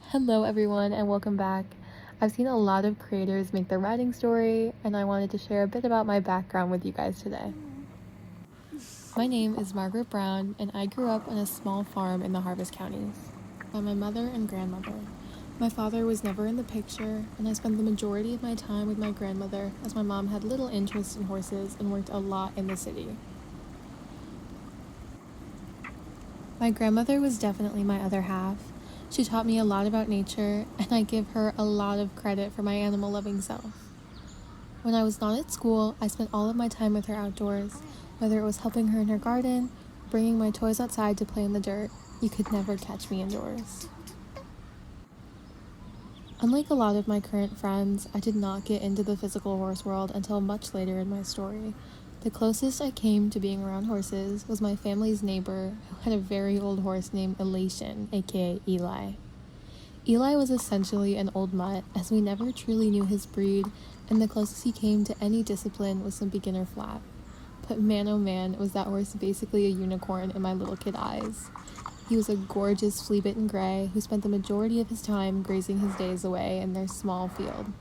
Hello everyone and welcome back. I've seen a lot of creators make their writing story and I wanted to share a bit about my background with you guys today. My name is Margaret Brown and I grew up on a small farm in the Harvest Counties by my mother and grandmother. My father was never in the picture and I spent the majority of my time with my grandmother as my mom had little interest in horses and worked a lot in the city. My grandmother was definitely my other half. She taught me a lot about nature, and I give her a lot of credit for my animal-loving self. When I was not at school, I spent all of my time with her outdoors, whether it was helping her in her garden, bringing my toys outside to play in the dirt. You could never catch me indoors. Unlike a lot of my current friends, I did not get into the physical horse world until much later in my story. The closest I came to being around horses was my family's neighbor who had a very old horse named Elation, aka Eli. Eli was essentially an old mutt, as we never truly knew his breed, and the closest he came to any discipline was some beginner flat. But man oh man, was that horse basically a unicorn in my little kid eyes. He was a gorgeous flea-bitten gray who spent the majority of his time grazing his days away in their small field.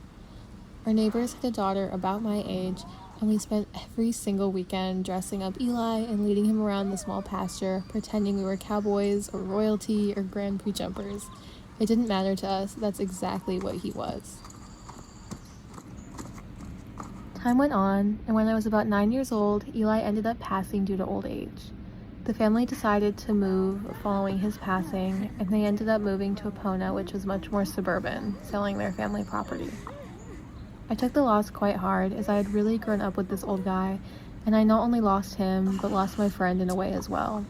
Our neighbors had a daughter about my age, and we spent every single weekend dressing up Eli and leading him around the small pasture, pretending we were cowboys or royalty or Grand Prix jumpers. It didn't matter to us, that's exactly what he was. Time went on, and when I was about 9 years old, Eli ended up passing due to old age. The family decided to move following his passing, and they ended up moving to Epona, which was much more suburban, selling their family property. I took the loss quite hard, as I had really grown up with this old guy, and I not only lost him, but lost my friend in a way as well.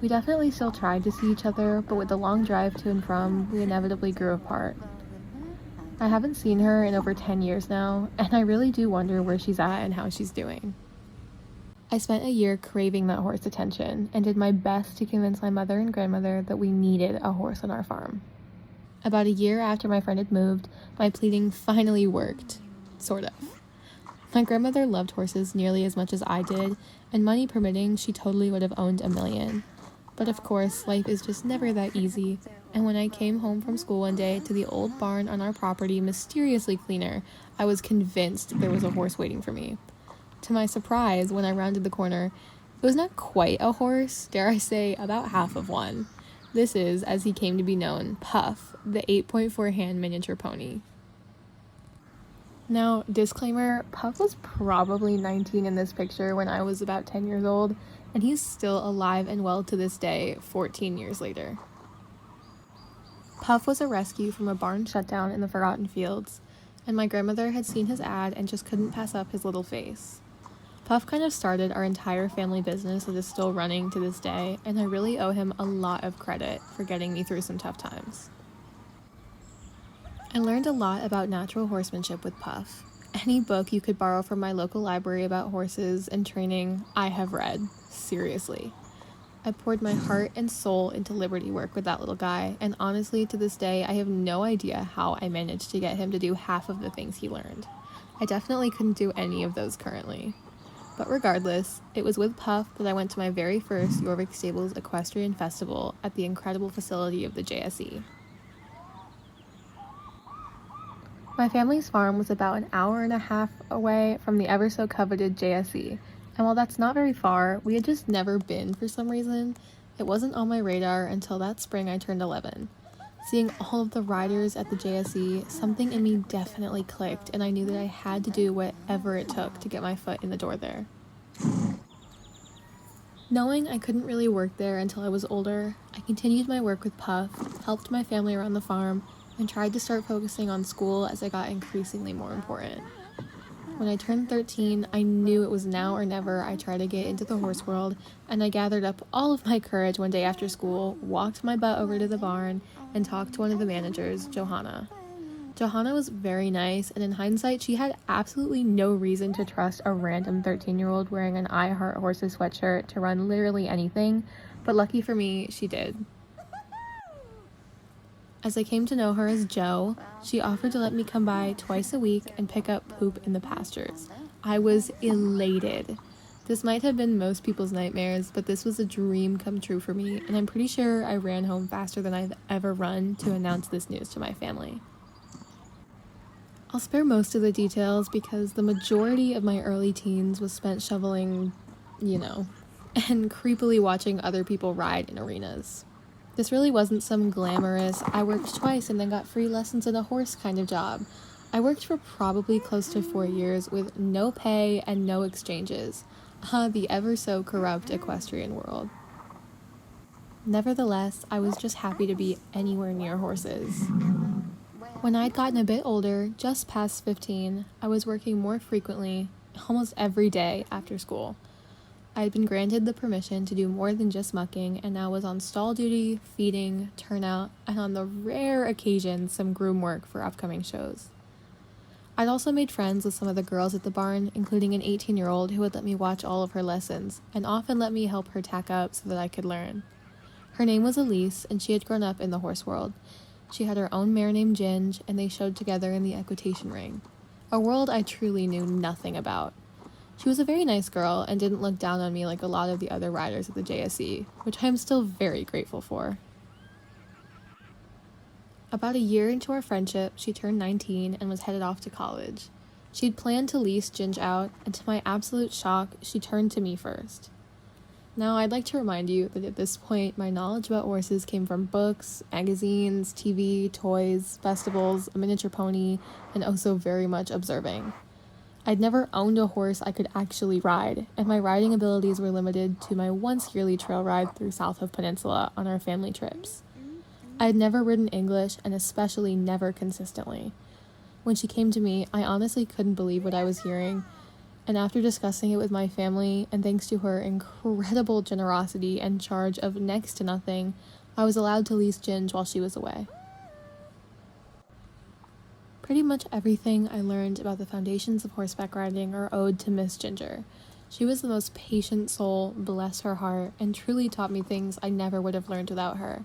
We definitely still tried to see each other, but with the long drive to and from, we inevitably grew apart. I haven't seen her in over 10 years now, and I really do wonder where she's at and how she's doing. I spent a year craving that horse attention, and did my best to convince my mother and grandmother that we needed a horse on our farm. About a year after my friend had moved, my pleading finally worked. Sort of. My grandmother loved horses nearly as much as I did, and money permitting, she totally would have owned 1,000,000. But of course, life is just never that easy, and when I came home from school one day to the old barn on our property mysteriously cleaner, I was convinced there was a horse waiting for me. To my surprise, when I rounded the corner, it was not quite a horse, dare I say, about half of one. This is, as he came to be known, Puff, the 8.4 hand miniature pony. Now, disclaimer, Puff was probably 19 in this picture when I was about 10 years old, and he's still alive and well to this day, 14 years later. Puff was a rescue from a barn shutdown in the Forgotten Fields, and my grandmother had seen his ad and just couldn't pass up his little face. Puff kind of started our entire family business that is still running to this day, and I really owe him a lot of credit for getting me through some tough times. I learned a lot about natural horsemanship with Puff. Any book you could borrow from my local library about horses and training, I have read. Seriously. I poured my heart and soul into Liberty work with that little guy, and honestly, to this day, I have no idea how I managed to get him to do half of the things he learned. I definitely couldn't do any of those currently. But regardless, it was with Puff that I went to my very first Yorvik Stables Equestrian Festival at the incredible facility of the JSE. My family's farm was about an hour and a half away from the ever so coveted JSE, and while that's not very far, we had just never been for some reason. It wasn't on my radar until that spring I turned 11. Seeing all of the riders at the JSE, something in me definitely clicked, and I knew that I had to do whatever it took to get my foot in the door there. Knowing I couldn't really work there until I was older, I continued my work with Puff, helped my family around the farm, and tried to start focusing on school as I got increasingly more important. When I turned 13, I knew it was now or never I tried to get into the horse world, and I gathered up all of my courage one day after school, walked my butt over to the barn, and talked to one of the managers, Johanna. Johanna was very nice, and in hindsight, she had absolutely no reason to trust a random 13-year-old wearing an I Heart Horses sweatshirt to run literally anything, but lucky for me, she did. As I came to know her as Jo, she offered to let me come by twice a week and pick up poop in the pastures. I was elated. This might have been most people's nightmares, but this was a dream come true for me, and I'm pretty sure I ran home faster than I've ever run to announce this news to my family. I'll spare most of the details because the majority of my early teens was spent shoveling, and creepily watching other people ride in arenas. This really wasn't some glamorous, I worked twice and then got free lessons in a horse kind of job. I worked for probably close to 4 years with no pay and no exchanges. The ever so corrupt equestrian world. Nevertheless, I was just happy to be anywhere near horses. When I'd gotten a bit older, just past 15, I was working more frequently, almost every day after school. I had been granted the permission to do more than just mucking, and now was on stall duty, feeding, turnout, and on the rare occasion, some groom work for upcoming shows. I'd also made friends with some of the girls at the barn, including an 18-year-old who would let me watch all of her lessons, and often let me help her tack up so that I could learn. Her name was Elise, and she had grown up in the horse world. She had her own mare named Ginge, and they showed together in the equitation ring, a world I truly knew nothing about. She was a very nice girl and didn't look down on me like a lot of the other riders at the JSE, which I am still very grateful for. About a year into our friendship, she turned 19 and was headed off to college. She'd planned to lease Ginge out, and to my absolute shock, she turned to me first. Now, I'd like to remind you that at this point, my knowledge about horses came from books, magazines, TV, toys, festivals, a miniature pony, and also very much observing. I'd never owned a horse I could actually ride, and my riding abilities were limited to my once yearly trail ride through South of Peninsula on our family trips. I had never ridden English, and especially never consistently. When she came to me, I honestly couldn't believe what I was hearing, and after discussing it with my family, and thanks to her incredible generosity and charge of next to nothing, I was allowed to lease Ginge while she was away. Pretty much everything I learned about the foundations of horseback riding are owed to Miss Ginger. She was the most patient soul, bless her heart, and truly taught me things I never would have learned without her.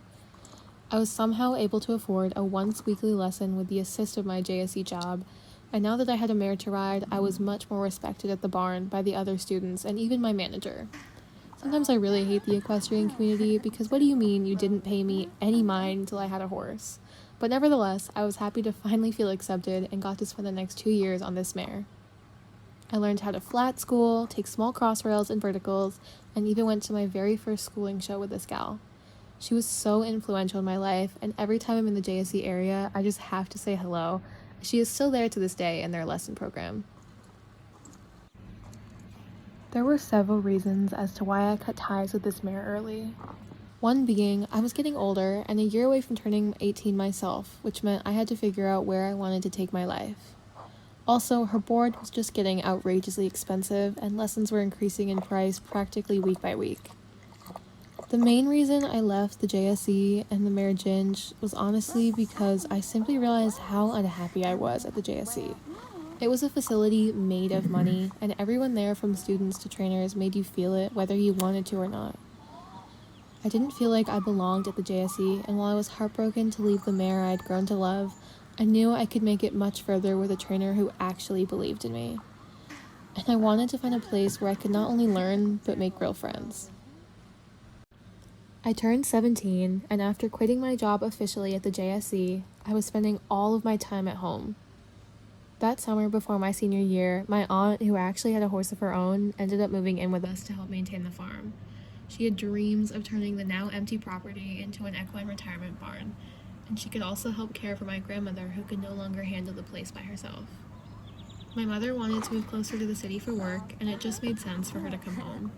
I was somehow able to afford a once-weekly lesson with the assist of my JSE job, and now that I had a mare to ride, I was much more respected at the barn by the other students and even my manager. Sometimes I really hate the equestrian community because what do you mean you didn't pay me any mind until I had a horse? But nevertheless, I was happy to finally feel accepted and got to spend the next 2 years on this mare. I learned how to flat school, take small cross rails and verticals, and even went to my very first schooling show with this gal. She was so influential in my life, and every time I'm in the JSE area, I just have to say hello. She is still there to this day in their lesson program. There were several reasons as to why I cut ties with this mare early. One being, I was getting older and a year away from turning 18 myself, which meant I had to figure out where I wanted to take my life. Also, her board was just getting outrageously expensive, and lessons were increasing in price practically week by week. The main reason I left the JSE and the mare Ginge was honestly because I simply realized how unhappy I was at the JSE. It was a facility made of money, and everyone there from students to trainers made you feel it whether you wanted to or not. I didn't feel like I belonged at the JSE, and while I was heartbroken to leave the mare I'd grown to love, I knew I could make it much further with a trainer who actually believed in me. And I wanted to find a place where I could not only learn, but make real friends. I turned 17, and after quitting my job officially at the JSE, I was spending all of my time at home. That summer before my senior year, my aunt, who actually had a horse of her own, ended up moving in with us to help maintain the farm. She had dreams of turning the now empty property into an equine retirement barn, and she could also help care for my grandmother who could no longer handle the place by herself. My mother wanted to move closer to the city for work, and it just made sense for her to come home.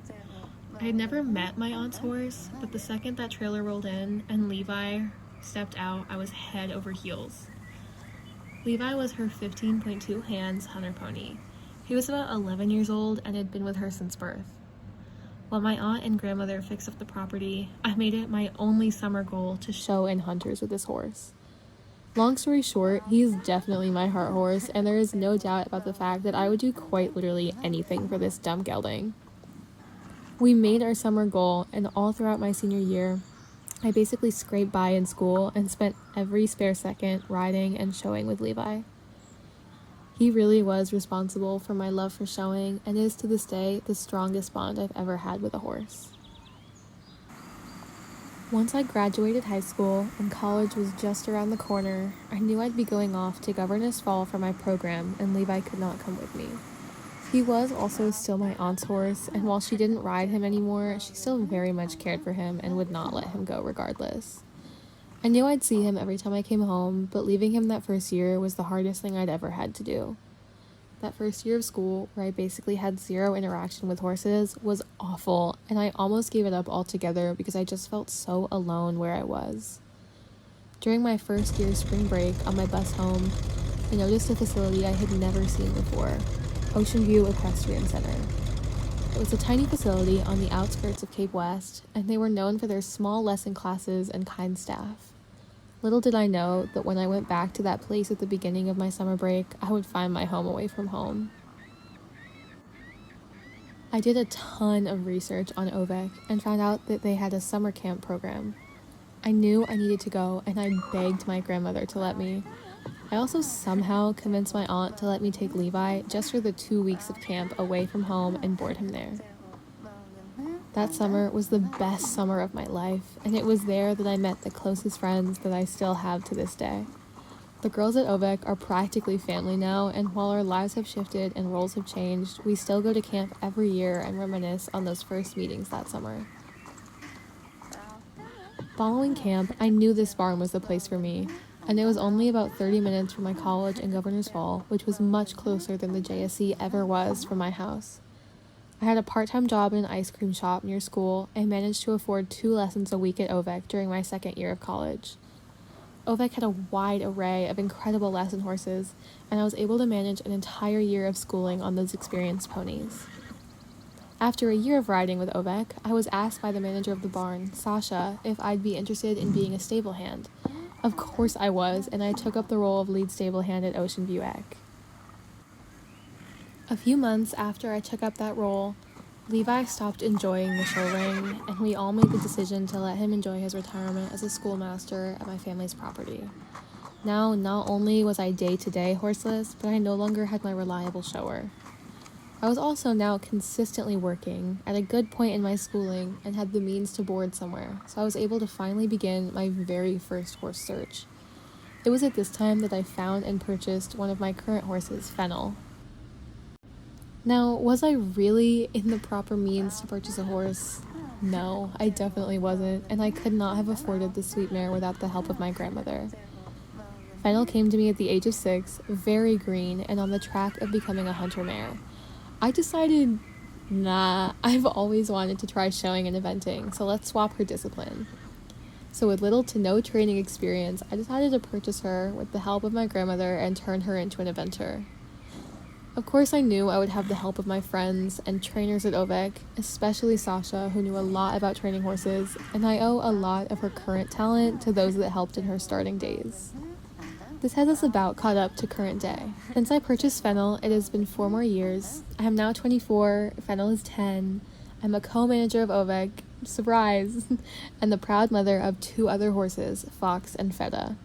I had never met my aunt's horse, but the second that trailer rolled in and Levi stepped out, I was head over heels. Levi was her 15.2 hands hunter pony. He was about 11 years old and had been with her since birth. While my aunt and grandmother fixed up the property, I made it my only summer goal to show in hunters with this horse. Long story short, he's definitely my heart horse, and there is no doubt about the fact that I would do quite literally anything for this dumb gelding. We made our summer goal, and all throughout my senior year, I basically scraped by in school and spent every spare second riding and showing with Levi. He really was responsible for my love for showing and is to this day the strongest bond I've ever had with a horse. Once I graduated high school and college was just around the corner, I knew I'd be going off to Governors Fall for my program, and Levi could not come with me. He was also still my aunt's horse, and while she didn't ride him anymore, she still very much cared for him and would not let him go regardless. I knew I'd see him every time I came home, but leaving him that first year was the hardest thing I'd ever had to do. That first year of school, where I basically had zero interaction with horses, was awful, and I almost gave it up altogether because I just felt so alone where I was. During my first year spring break on my bus home, I noticed a facility I had never seen before, Ocean View Equestrian Center. It was a tiny facility on the outskirts of Cape West, and they were known for their small lesson classes and kind staff. Little did I know that when I went back to that place at the beginning of my summer break, I would find my home away from home. I did a ton of research on Yorvik and found out that they had a summer camp program. I knew I needed to go, and I begged my grandmother to let me. I also somehow convinced my aunt to let me take Levi just for the 2 weeks of camp away from home and board him there. That summer was the best summer of my life, and it was there that I met the closest friends that I still have to this day. The girls at Yorvik are practically family now, and while our lives have shifted and roles have changed, we still go to camp every year and reminisce on those first meetings that summer. Following camp, I knew this barn was the place for me, and it was only about 30 minutes from my college in Governors Fall, which was much closer than the JSC ever was from my house. I had a part-time job in an ice cream shop near school and managed to afford 2 lessons a week at Yorvik during my second year of college. Yorvik had a wide array of incredible lesson horses, and I was able to manage an entire year of schooling on those experienced ponies. After a year of riding with Yorvik, I was asked by the manager of the barn, Sasha, if I'd be interested in being a stable hand. Of course I was, and I took up the role of lead stable hand at Ocean View Eck. A few months after I took up that role, Levi stopped enjoying the show ring, and we all made the decision to let him enjoy his retirement as a schoolmaster at my family's property. Now, not only was I day-to-day horseless, but I no longer had my reliable shower. I was also now consistently working, at a good point in my schooling, and had the means to board somewhere, so I was able to finally begin my very first horse search. It was at this time that I found and purchased one of my current horses, Fennel. Now, was I really in the proper means to purchase a horse? No, I definitely wasn't, and I could not have afforded the sweet mare without the help of my grandmother. Fennel came to me at the age of 6, very green, and on the track of becoming a hunter mare. I decided, nah, I've always wanted to try showing and eventing, so let's swap her discipline. So with little to no training experience, I decided to purchase her with the help of my grandmother and turn her into an eventer. Of course, I knew I would have the help of my friends and trainers at Yorvik, especially Sasha, who knew a lot about training horses, and I owe a lot of her current talent to those that helped in her starting days. This has us about caught up to current day. Since I purchased Fennel, it has been 4 more years. I am now 24, Fennel is 10. I'm a co-manager of Yorvik, surprise, and the proud mother of 2 other horses, Fox and Feta.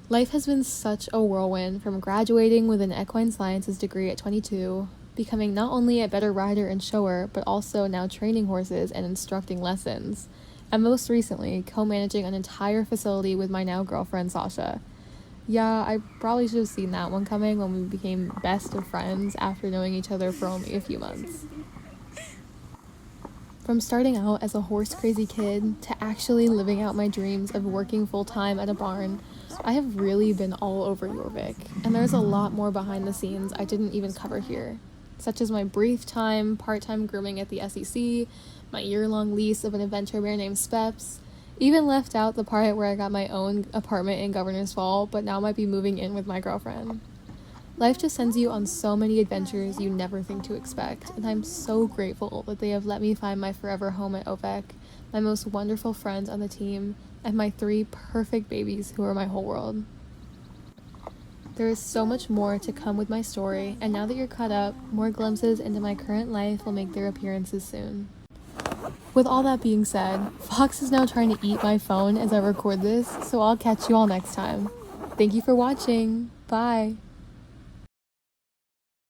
Life has been such a whirlwind, from graduating with an equine sciences degree at 22, becoming not only a better rider and shower, but also now training horses and instructing lessons, and most recently, co-managing an entire facility with my now girlfriend, Sasha. Yeah, I probably should have seen that one coming when we became best of friends after knowing each other for only a few months. From starting out as a horse-crazy kid to actually living out my dreams of working full-time at a barn, I have really been all over Jorvik, and there's a lot more behind the scenes I didn't even cover here, such as my brief time part-time grooming at the SEC, my year-long lease of an adventure mare named Speps, even left out the part where I got my own apartment in Governors Fall, but now might be moving in with my girlfriend. Life just sends you on so many adventures you never think to expect, and I'm so grateful that they have let me find my forever home at Yorvik, my most wonderful friends on the team, and my 3 perfect babies who are my whole world. There is so much more to come with my story, and now that you're caught up, more glimpses into my current life will make their appearances soon. With all that being said, Fox is now trying to eat my phone as I record this, so I'll catch you all next time. Thank you for watching. Bye.